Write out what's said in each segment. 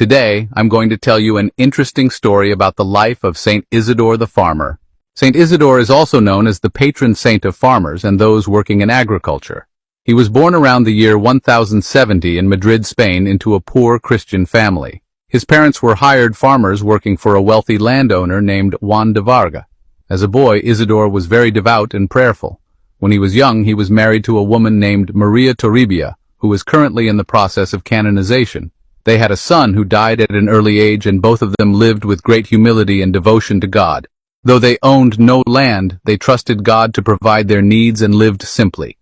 Today, I'm going to tell you an interesting story about the life of Saint Isidore the Farmer. Saint Isidore is also known as the patron saint of farmers and those working in agriculture. He was born around the year 1070 in Madrid, Spain, into a poor Christian family. His parents were hired farmers working for a wealthy landowner named Juan de Varga. As a boy, Isidore was very devout and prayerful. When he was young, he was married to a woman named Maria Toribia, who is currently in the process of canonization. They had a son who died at an early age, and both of them lived with great humility and devotion to God. Though they owned no land, they trusted God to provide their needs and lived simply.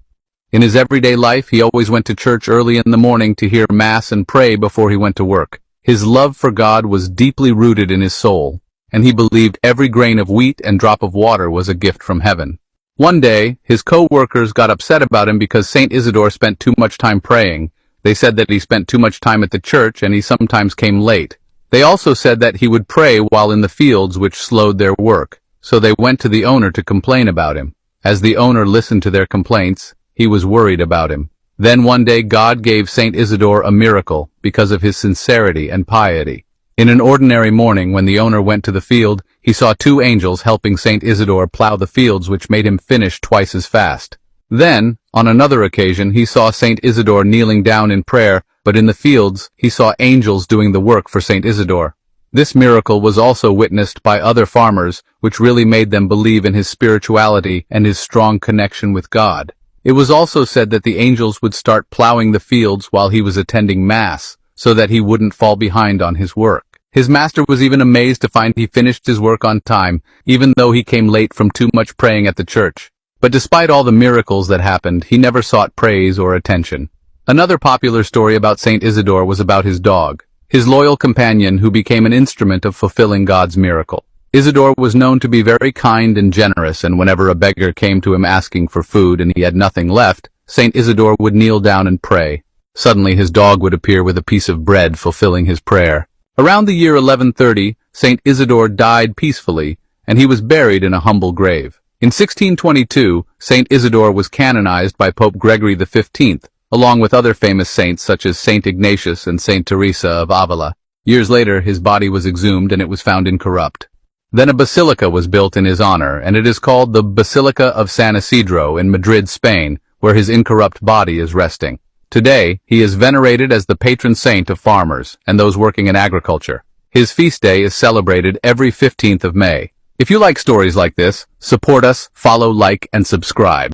In his everyday life, he always went to church early in the morning to hear Mass and pray before he went to work. His love for God was deeply rooted in his soul, and he believed every grain of wheat and drop of water was a gift from heaven. One day, his co-workers got upset about him because Saint Isidore spent too much time praying. They said that he spent too much time at the church and he sometimes came late. They also said that he would pray while in the fields, which slowed their work. So they went to the owner to complain about him. As the owner listened to their complaints, he was worried about him. Then one day God gave Saint Isidore a miracle because of his sincerity and piety. In an ordinary morning, when the owner went to the field, he saw two angels helping Saint Isidore plow the fields, which made him finish twice as fast. Then, on another occasion, he saw Saint Isidore kneeling down in prayer, but in the fields, he saw angels doing the work for Saint Isidore. This miracle was also witnessed by other farmers, which really made them believe in his spirituality and his strong connection with God. It was also said that the angels would start plowing the fields while he was attending Mass, so that he wouldn't fall behind on his work. His master was even amazed to find he finished his work on time, even though he came late from too much praying at the church. But despite all the miracles that happened, he never sought praise or attention. Another popular story about Saint Isidore was about his dog, his loyal companion who became an instrument of fulfilling God's miracle. Isidore was known to be very kind and generous, and whenever a beggar came to him asking for food and he had nothing left, Saint Isidore would kneel down and pray. Suddenly his dog would appear with a piece of bread, fulfilling his prayer. Around the year 1130, Saint Isidore died peacefully, and he was buried in a humble grave. In 1622, Saint Isidore was canonized by Pope Gregory XV, along with other famous saints such as Saint Ignatius and Saint Teresa of Avila. Years later, his body was exhumed and it was found incorrupt. Then a basilica was built in his honor, and it is called the Basilica of San Isidro in Madrid, Spain, where his incorrupt body is resting. Today, he is venerated as the patron saint of farmers and those working in agriculture. His feast day is celebrated every 15th of May. If you like stories like this, support us, follow, like, and subscribe.